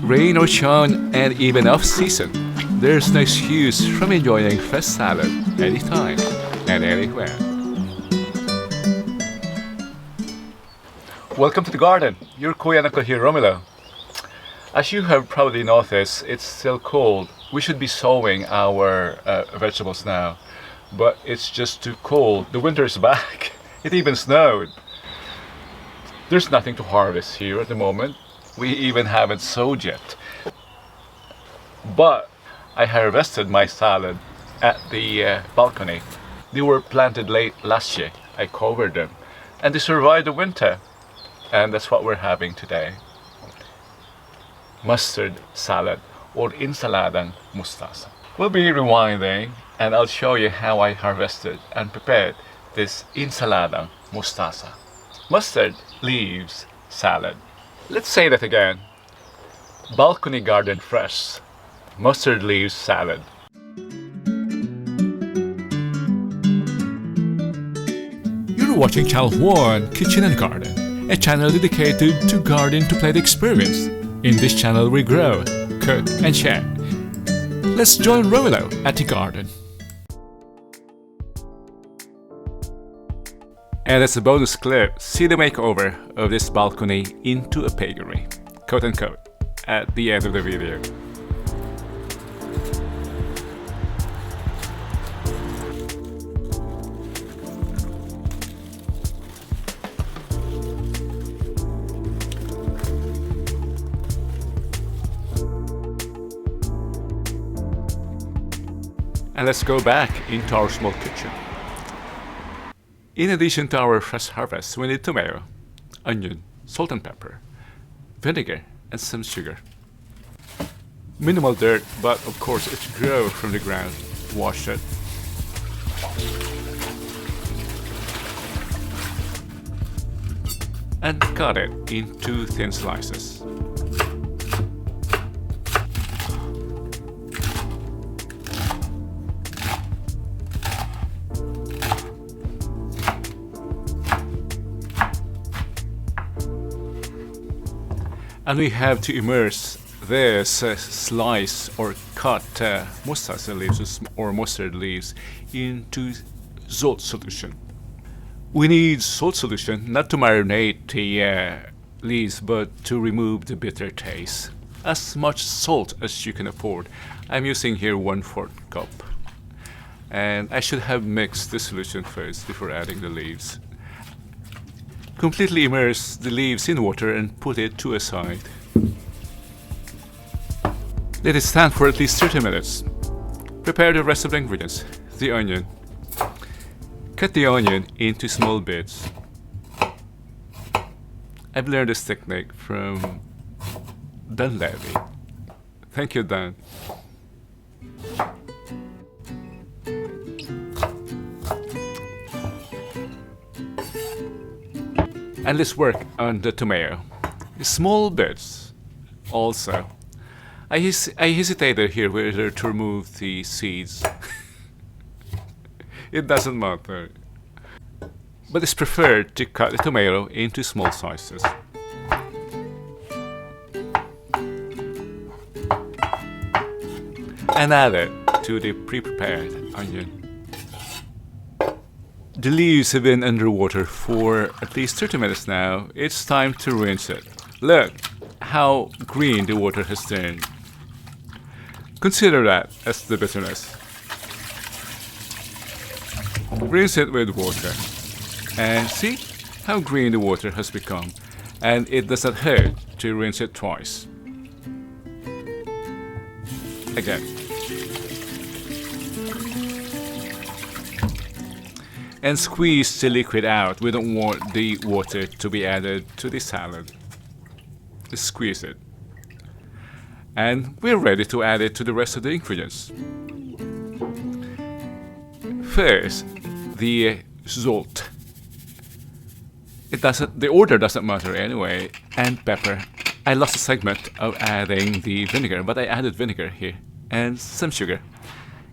Rain or shine, and even off-season, there's no excuse from enjoying fresh salad anytime and anywhere. Welcome to the garden. Your Kuya and Uncle here, Romulo. As you have probably noticed, it's still cold. We should be sowing our vegetables now, but it's just too cold. The winter is back. It even snowed. There's nothing to harvest here at the moment. We even haven't sowed yet. But I harvested my salad at the balcony. They were planted late last year. I covered them and they survived the winter. And that's what we're having today. Mustard salad or Ensalang Mustasa. We'll be rewinding and I'll show you how I harvested and prepared this Ensalang Mustasa. Mustard leaves salad. Let's say that again. Balcony garden fresh. Mustard leaves salad. You're watching Channel 1 Kitchen and Garden, a channel dedicated to garden to plate experience. In this channel we grow, cook and share. Let's join Romulo at the garden. And as a bonus clip, see the makeover of this balcony into a piggery, quote unquote, at the end of the video. And let's go back into our small kitchen. In addition to our fresh harvest, we need tomato, onion, salt and pepper, vinegar, and some sugar. Minimal dirt, but of course it grows from the ground. Wash it. And cut it into thin slices. And we have to immerse this slice or cut mustasa leaves or mustard leaves into salt solution. We need salt solution not to marinate the leaves but to remove the bitter taste. As much salt as you can afford. I'm using here 1/4 cup. And I should have mixed the solution first before adding the leaves. Completely immerse the leaves in water and put it to a side. Let it stand for at least 30 minutes. Prepare the rest of the ingredients. The onion. Cut the onion into small bits. I've learned this technique from Dan Levy. Thank you, Dan. And let's work on the tomato. Small bits also. I hesitated here whether to remove the seeds. It doesn't matter. But it's preferred to cut the tomato into small slices. And add it to the pre-prepared onion. The leaves have been underwater for at least 30 minutes now. It's time to rinse it. Look how green the water has turned. Consider that as the bitterness. Rinse it with water. And see how green the water has become. And it does not hurt to rinse it twice. Again. And squeeze the liquid out. We don't want the water to be added to the salad. Just squeeze it. And we're ready to add it to the rest of the ingredients. First, the salt. The order doesn't matter anyway. And pepper. I lost a segment of adding the vinegar, but I added vinegar here. And some sugar.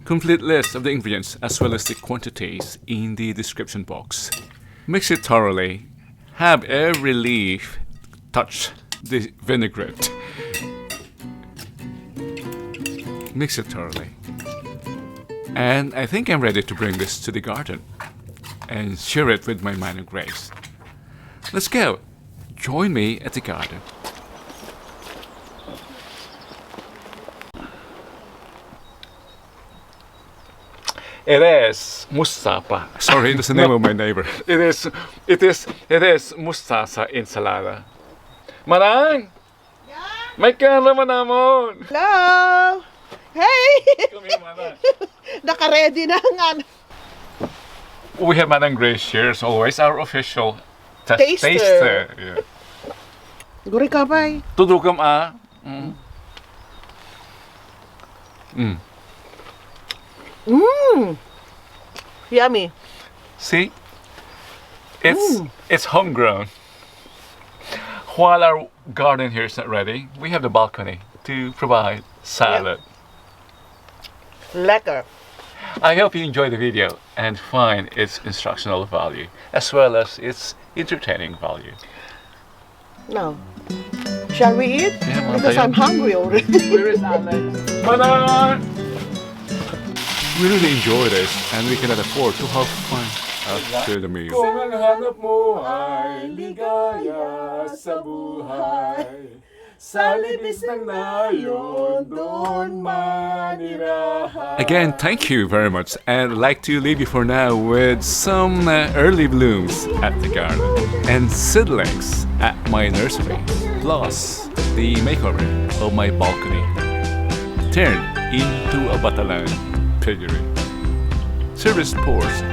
Complete list of the ingredients as well as the quantities in the description box. Mix it thoroughly. Have every leaf touch the vinaigrette. Mix it thoroughly. And I think I'm ready to bring this to the garden and share it with my minor graves. Let's go. Join me at the garden. It is Mustasa. Sorry, that's the name of my neighbor. It is Mustasa Ensalada. Manang! May kala manamon! Hello! Hey! Come here, Manang. Naka-ready na ang ano. We have Manang Grace here as always, our official Taster. Yeah. Guri ka ba? Tudukam ah. Yummy. See? It's homegrown. While our garden here is not ready, we have the balcony to provide salad. Lekker. I hope you enjoy the video and find its instructional value as well as its entertaining value. Now, shall we eat? Yeah, Mama, Because tayo. I'm hungry already. Where is Alex? Manan! We really enjoy this and we cannot afford to have fun after the meal. Kung ang hanap mo ay ligaya sa buhay, sa libis ng nayon, doon manirahan. Again, thank you very much, and I'd like to leave you for now with some early blooms at the garden and seedlings at my nursery, plus the makeover of my balcony, turned into a Batalan piggery. Service pours